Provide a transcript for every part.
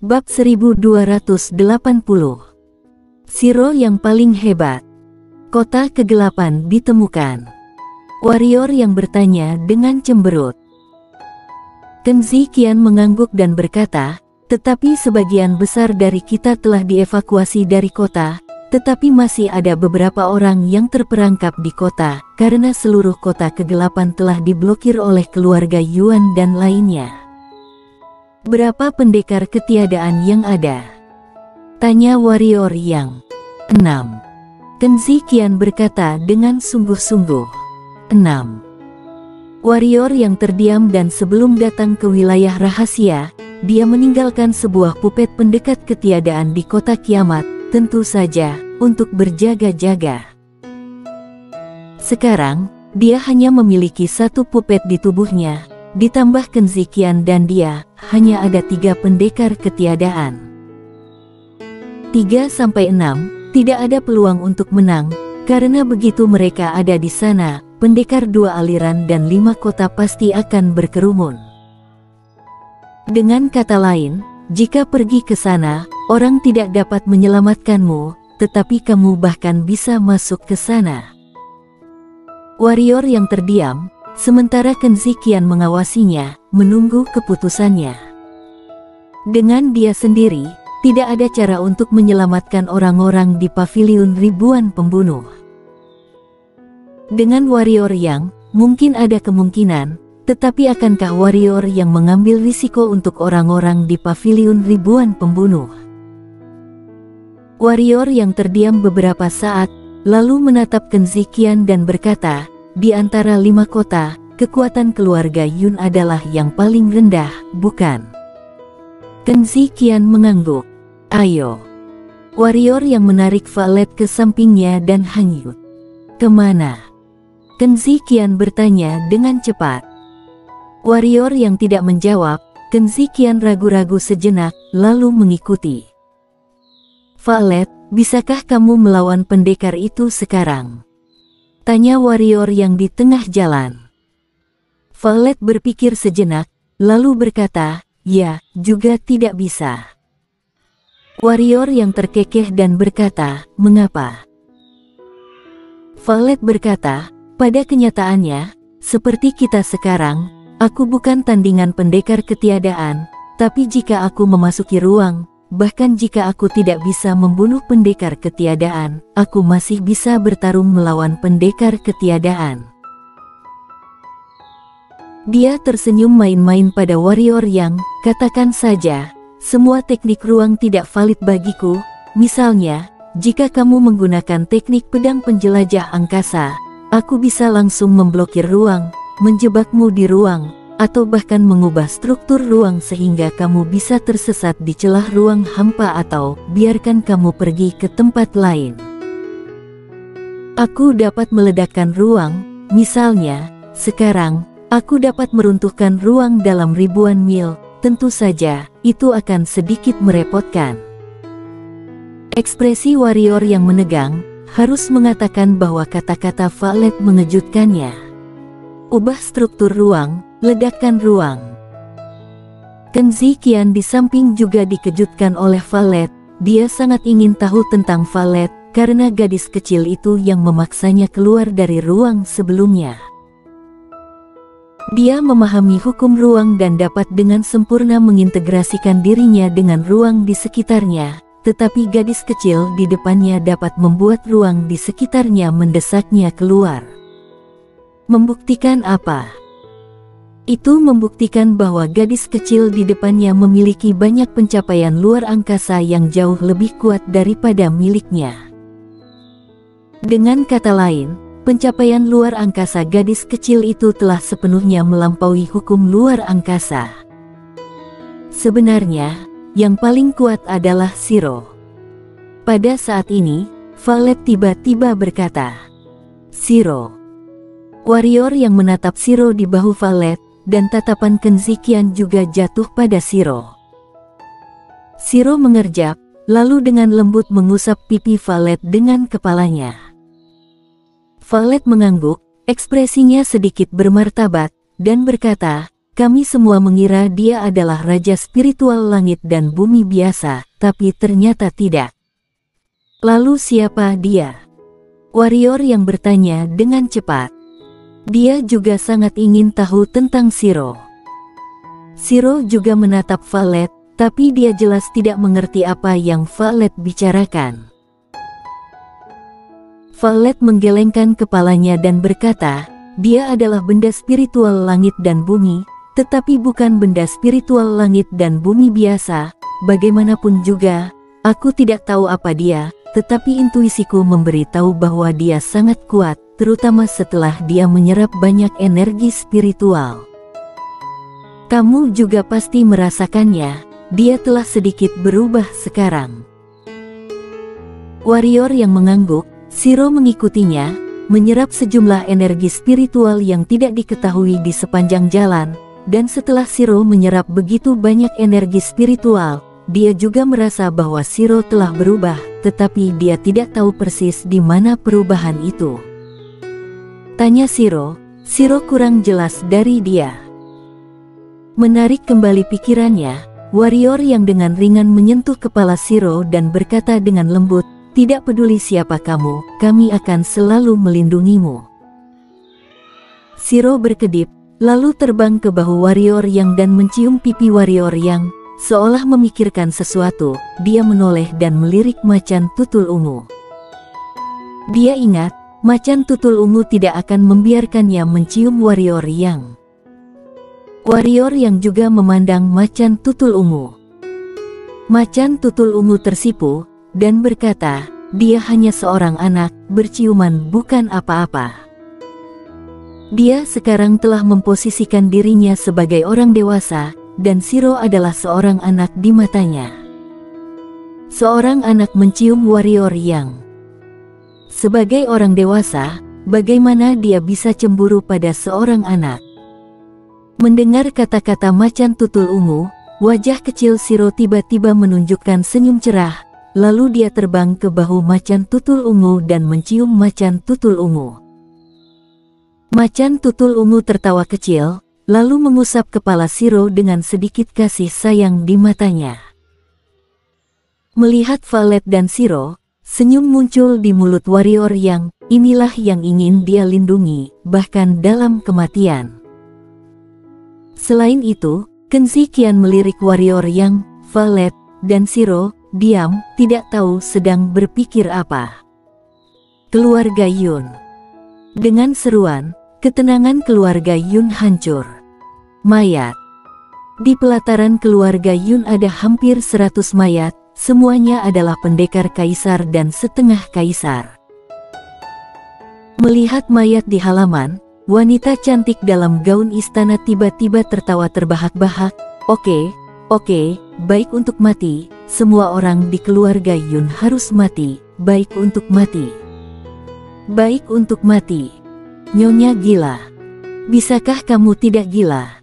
Bab 1280. Zero yang paling hebat. Kota kegelapan ditemukan. Warrior yang bertanya dengan cemberut. Kenzi kian mengangguk dan berkata, tetapi sebagian besar dari kita telah dievakuasi dari kota, tetapi masih ada beberapa orang yang terperangkap di kota, karena seluruh kota kegelapan telah diblokir oleh keluarga Yuan dan lainnya. Berapa pendekar ketiadaan yang ada? Tanya warrior yang 6. Kenzi kian berkata dengan sungguh-sungguh. 6. Warrior yang terdiam dan sebelum datang ke wilayah rahasia, dia meninggalkan sebuah pupet pendekat ketiadaan di kota kiamat, tentu saja, untuk berjaga-jaga. Sekarang, dia hanya memiliki satu pupet di tubuhnya, ditambah Kenzi kian dan dia, hanya ada 3 pendekar ketiadaan. 3-6, tidak ada peluang untuk menang, karena begitu mereka ada di sana, pendekar 2 aliran dan 5 kota pasti akan berkerumun. Dengan kata lain, jika pergi ke sana, orang tidak dapat menyelamatkanmu, tetapi kamu bahkan bisa masuk ke sana. Warrior yang terdiam, sementara Kenzi kian mengawasinya, menunggu keputusannya. Dengan dia sendiri, tidak ada cara untuk menyelamatkan orang-orang di paviliun ribuan pembunuh. Dengan warrior yang, mungkin ada kemungkinan, tetapi akankah warrior yang mengambil risiko untuk orang-orang di paviliun ribuan pembunuh? Warrior yang terdiam beberapa saat, lalu menatap Kenzi kian dan berkata, di antara 5 kota, kekuatan keluarga Yun adalah yang paling rendah, bukan? Kenzi kian mengangguk. Ayo. Warrior yang menarik valet ke sampingnya dan hanyut. Kemana? Kenzi kian bertanya dengan cepat. Warrior yang tidak menjawab, Kenzi kian ragu-ragu sejenak, lalu mengikuti. Valet, bisakah kamu melawan pendekar itu sekarang? Tanya warrior yang di tengah jalan. Valet berpikir sejenak, lalu berkata, ya, juga tidak bisa. Warrior yang terkekeh dan berkata, mengapa? Valet berkata, pada kenyataannya, seperti kita sekarang, aku bukan tandingan pendekar ketiadaan, tapi jika aku memasuki ruang, bahkan jika aku tidak bisa membunuh pendekar ketiadaan, aku masih bisa bertarung melawan pendekar ketiadaan. Dia tersenyum main-main pada warrior yang, katakan saja, semua teknik ruang tidak valid bagiku, misalnya, jika kamu menggunakan teknik pedang penjelajah angkasa, aku bisa langsung memblokir ruang, menjebakmu di ruang, atau bahkan mengubah struktur ruang sehingga kamu bisa tersesat di celah ruang hampa atau biarkan kamu pergi ke tempat lain. Aku dapat meledakkan ruang, misalnya, sekarang, aku dapat meruntuhkan ruang dalam ribuan mil, tentu saja, itu akan sedikit merepotkan. Ekspresi warrior yang menegang, harus mengatakan bahwa kata-kata valet mengejutkannya. Ubah struktur ruang, ledakkan ruang. Kenzi kian di samping juga dikejutkan oleh valet, dia sangat ingin tahu tentang valet, karena gadis kecil itu yang memaksanya keluar dari ruang sebelumnya. Dia memahami hukum ruang dan dapat dengan sempurna mengintegrasikan dirinya dengan ruang di sekitarnya, tetapi gadis kecil di depannya dapat membuat ruang di sekitarnya mendesaknya keluar. Membuktikan apa? Itu membuktikan bahwa gadis kecil di depannya memiliki banyak pencapaian luar angkasa yang jauh lebih kuat daripada miliknya. Dengan kata lain, pencapaian luar angkasa gadis kecil itu telah sepenuhnya melampaui hukum luar angkasa. Sebenarnya, yang paling kuat adalah Zero. Pada saat ini, Valet tiba-tiba berkata, Zero. Warrior yang menatap Zero di bahu Valet, dan tatapan Kenzi kian juga jatuh pada Zero. Zero mengerjap, lalu dengan lembut mengusap pipi Valet dengan kepalanya. Valet mengangguk, ekspresinya sedikit bermartabat, dan berkata, kami semua mengira dia adalah raja spiritual langit dan bumi biasa, tapi ternyata tidak. Lalu siapa dia? Warrior yang bertanya dengan cepat. Dia juga sangat ingin tahu tentang Shiro. Shiro juga menatap Valet, tapi dia jelas tidak mengerti apa yang Valet bicarakan. Valet menggelengkan kepalanya dan berkata, dia adalah benda spiritual langit dan bumi, tetapi bukan benda spiritual langit dan bumi biasa. Bagaimanapun juga, aku tidak tahu apa dia, tetapi intuisiku memberitahu bahwa dia sangat kuat, terutama setelah dia menyerap banyak energi spiritual. Kamu juga pasti merasakannya, dia telah sedikit berubah sekarang. Warrior yang mengangguk, Shiro mengikutinya, menyerap sejumlah energi spiritual yang tidak diketahui di sepanjang jalan, dan setelah Shiro menyerap begitu banyak energi spiritual, dia juga merasa bahwa Shiro telah berubah, tetapi dia tidak tahu persis di mana perubahan itu. Tanya Shiro, Shiro kurang jelas dari dia. Menarik kembali pikirannya, warrior yang dengan ringan menyentuh kepala Shiro dan berkata dengan lembut, tidak peduli siapa kamu, kami akan selalu melindungimu. Shiro berkedip, lalu terbang ke bahu warrior yang dan mencium pipi warrior yang, seolah memikirkan sesuatu, dia menoleh dan melirik macan tutul ungu. Dia ingat, macan tutul ungu tidak akan membiarkannya mencium warrior yang. Warrior yang juga memandang macan tutul ungu. Macan tutul ungu tersipu, dan berkata, dia hanya seorang anak, berciuman bukan apa-apa. Dia sekarang telah memposisikan dirinya sebagai orang dewasa, dan Shiro adalah seorang anak di matanya. Seorang anak mencium warrior yang. Sebagai orang dewasa, bagaimana dia bisa cemburu pada seorang anak? Mendengar kata-kata macan tutul ungu, wajah kecil Shiro tiba-tiba menunjukkan senyum cerah, lalu dia terbang ke bahu macan tutul ungu dan mencium macan tutul ungu. Macan tutul ungu tertawa kecil, lalu mengusap kepala Shiro dengan sedikit kasih sayang di matanya. Melihat Valet dan Shiro, senyum muncul di mulut warrior yang, inilah yang ingin dia lindungi, bahkan dalam kematian. Selain itu, Kenzi kian melirik warrior yang, Valet, dan Shiro, diam, tidak tahu sedang berpikir apa. Keluarga Yun. Dengan seruan, ketenangan keluarga Yun hancur. Mayat. Di pelataran keluarga Yun ada hampir 100 mayat, semuanya adalah pendekar kaisar dan setengah kaisar. Melihat mayat di halaman, wanita cantik dalam gaun istana tiba-tiba tertawa terbahak-bahak. Oke, baik untuk mati, semua orang di keluarga Yun harus mati, baik untuk mati. Baik untuk mati. Nyonya gila. Bisakah kamu tidak gila?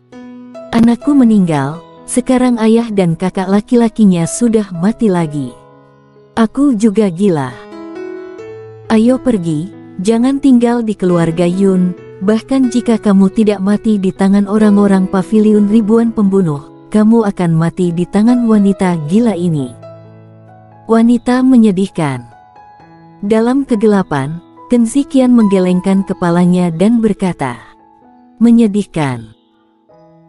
Anakku meninggal, sekarang ayah dan kakak laki-lakinya sudah mati lagi. Aku juga gila. Ayo pergi, jangan tinggal di keluarga Yun, bahkan jika kamu tidak mati di tangan orang-orang pavilion ribuan pembunuh, kamu akan mati di tangan wanita gila ini. Wanita menyedihkan. Dalam kegelapan, Kenzi kian menggelengkan kepalanya dan berkata, menyedihkan.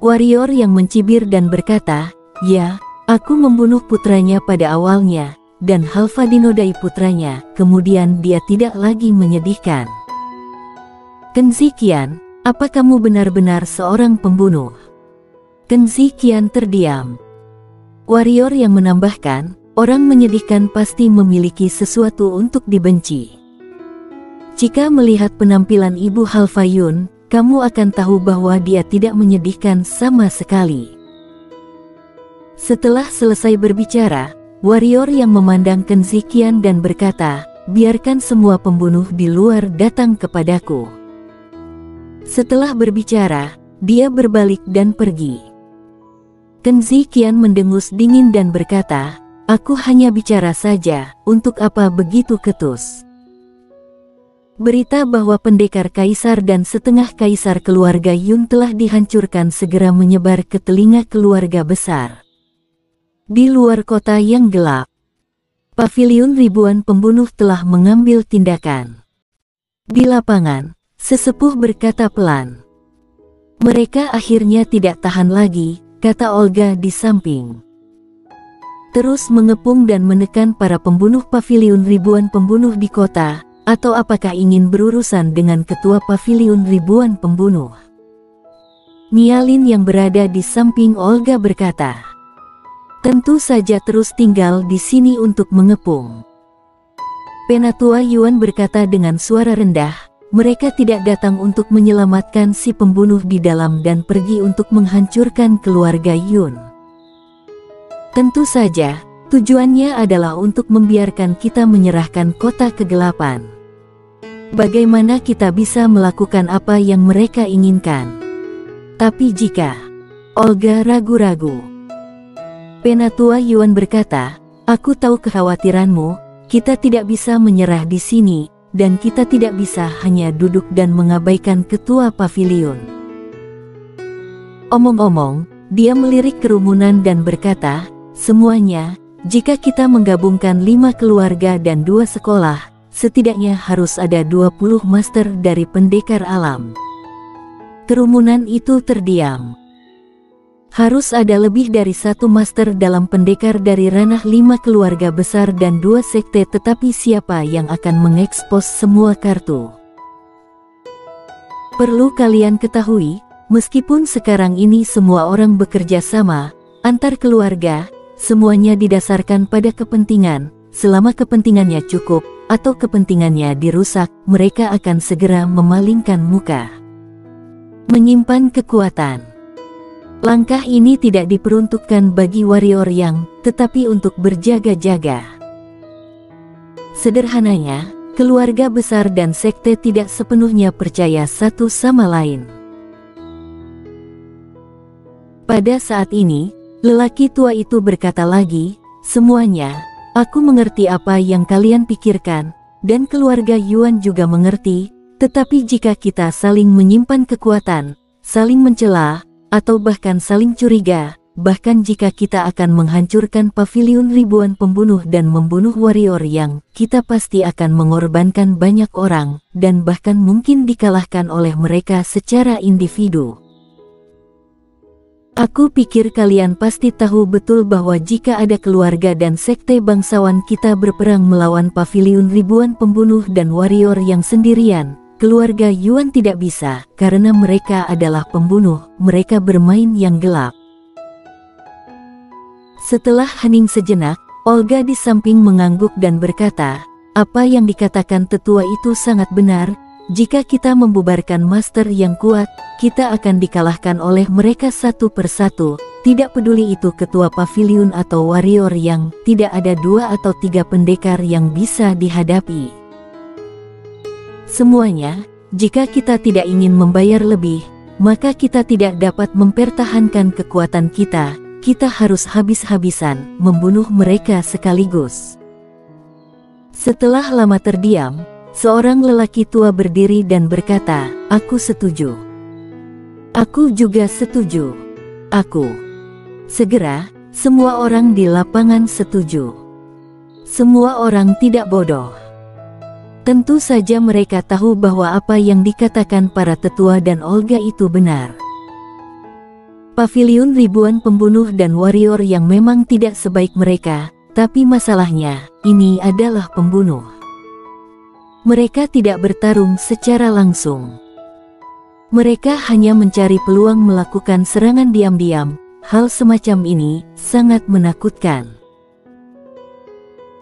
Warrior yang mencibir dan berkata, ya, aku membunuh putranya pada awalnya, dan Halfa dinodai putranya, kemudian dia tidak lagi menyedihkan. Kenzi kian, apa kamu benar-benar seorang pembunuh? Kenzi kian terdiam. Warrior yang menambahkan, orang menyedihkan pasti memiliki sesuatu untuk dibenci. Jika melihat penampilan Ibu Halfa Yun, kamu akan tahu bahwa dia tidak menyedihkan sama sekali. Setelah selesai berbicara, warrior yang memandang Kenzi kian dan berkata, biarkan semua pembunuh di luar datang kepadaku. Setelah berbicara, dia berbalik dan pergi. Kenzi kian mendengus dingin dan berkata, aku hanya bicara saja, untuk apa begitu ketus? Berita bahwa pendekar kaisar dan setengah kaisar keluarga Yun telah dihancurkan segera menyebar ke telinga keluarga besar. Di luar kota yang gelap, paviliun ribuan pembunuh telah mengambil tindakan. Di lapangan, sesepuh berkata pelan. Mereka akhirnya tidak tahan lagi, kata Olga di samping. Terus mengepung dan menekan para pembunuh paviliun ribuan pembunuh di kota. Atau apakah ingin berurusan dengan ketua paviliun ribuan pembunuh? Nialin yang berada di samping Olga berkata, tentu saja terus tinggal di sini untuk mengepung. Penatua Yuan berkata dengan suara rendah, mereka tidak datang untuk menyelamatkan si pembunuh di dalam dan pergi untuk menghancurkan keluarga Yun. Tentu saja, tujuannya adalah untuk membiarkan kita menyerahkan kota kegelapan. Bagaimana kita bisa melakukan apa yang mereka inginkan? Tapi jika Olga ragu-ragu, Penatua Yuan berkata, aku tahu kekhawatiranmu, kita tidak bisa menyerah di sini, dan kita tidak bisa hanya duduk dan mengabaikan ketua paviliun. Omong-omong, dia melirik kerumunan dan berkata, semuanya, jika kita menggabungkan 5 keluarga dan 2 sekolah, setidaknya harus ada 20 master dari pendekar alam. Kerumunan itu terdiam. Harus ada lebih dari 1 master dalam pendekar dari ranah 5 keluarga besar dan 2 sekte, tetapi siapa yang akan mengekspos semua kartu? Perlu kalian ketahui, meskipun sekarang ini semua orang bekerja sama, antar keluarga, semuanya didasarkan pada kepentingan. Selama kepentingannya cukup, atau kepentingannya dirusak, mereka akan segera memalingkan muka. Menyimpan kekuatan. Langkah ini tidak diperuntukkan bagi warrior yang, tetapi untuk berjaga-jaga. Sederhananya, keluarga besar dan sekte tidak sepenuhnya percaya satu sama lain. Pada saat ini, lelaki tua itu berkata lagi, semuanya, aku mengerti apa yang kalian pikirkan, dan keluarga Yuan juga mengerti, tetapi jika kita saling menyimpan kekuatan, saling mencela, atau bahkan saling curiga, bahkan jika kita akan menghancurkan paviliun ribuan pembunuh dan membunuh warrior yang, kita pasti akan mengorbankan banyak orang, dan bahkan mungkin dikalahkan oleh mereka secara individu. Aku pikir kalian pasti tahu betul bahwa jika ada keluarga dan sekte bangsawan kita berperang melawan paviliun ribuan pembunuh dan warrior yang sendirian, keluarga Yuan tidak bisa, karena mereka adalah pembunuh, mereka bermain yang gelap. Setelah hening sejenak, Olga di samping mengangguk dan berkata, apa yang dikatakan tetua itu sangat benar. Jika kita membubarkan master yang kuat, kita akan dikalahkan oleh mereka satu persatu, tidak peduli itu ketua paviliun atau warrior yang, tidak ada 2 atau 3 pendekar yang bisa dihadapi. Semuanya, jika kita tidak ingin membayar lebih, maka kita tidak dapat mempertahankan kekuatan kita, kita harus habis-habisan, membunuh mereka sekaligus. Setelah lama terdiam, seorang lelaki tua berdiri dan berkata, aku setuju. Aku juga setuju. Aku. Segera, semua orang di lapangan setuju. Semua orang tidak bodoh. Tentu saja mereka tahu bahwa apa yang dikatakan para tetua dan Olga itu benar. Paviliun ribuan pembunuh dan warrior yang memang tidak sebaik mereka, tapi masalahnya, ini adalah pembunuh. Mereka tidak bertarung secara langsung. Mereka hanya mencari peluang melakukan serangan diam-diam. Hal semacam ini sangat menakutkan.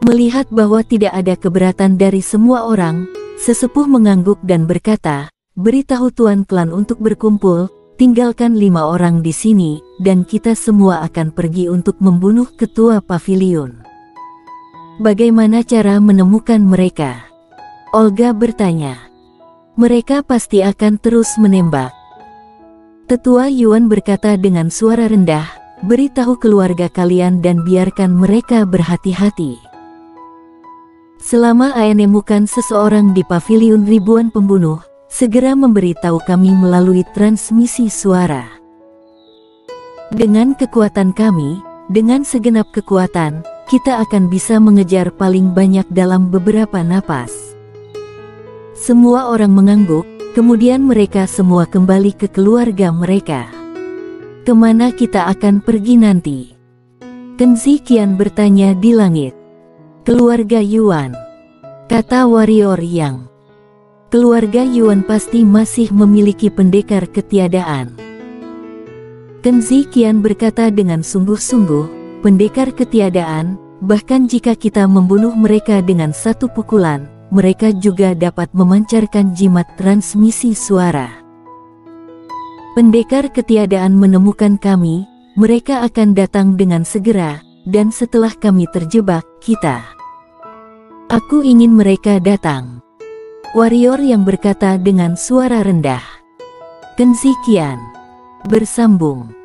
Melihat bahwa tidak ada keberatan dari semua orang, sesepuh mengangguk dan berkata, beritahu Tuan klan untuk berkumpul, tinggalkan 5 orang di sini, dan kita semua akan pergi untuk membunuh ketua paviliun. Bagaimana cara menemukan mereka? Olga bertanya. Mereka pasti akan terus menembak. Tetua Yuan berkata dengan suara rendah, beritahu keluarga kalian dan biarkan mereka berhati-hati. Selama menemukan seseorang di paviliun ribuan pembunuh, segera memberitahu kami melalui transmisi suara. Dengan kekuatan kami, dengan segenap kekuatan, kita akan bisa mengejar paling banyak dalam beberapa napas. Semua orang mengangguk, kemudian mereka semua kembali ke keluarga mereka. Kemana kita akan pergi nanti? Kenzi kian bertanya di langit. Keluarga Yuan, kata warrior Yang. Keluarga Yuan pasti masih memiliki pendekar ketiadaan. Kenzi kian berkata dengan sungguh-sungguh, pendekar ketiadaan, bahkan jika kita membunuh mereka dengan satu pukulan, mereka juga dapat memancarkan jimat transmisi suara. Pendekar ketiadaan menemukan kami, mereka akan datang dengan segera, dan setelah kami terjebak, kita. Aku ingin mereka datang. Warrior yang berkata dengan suara rendah. Kenzi kian bersambung.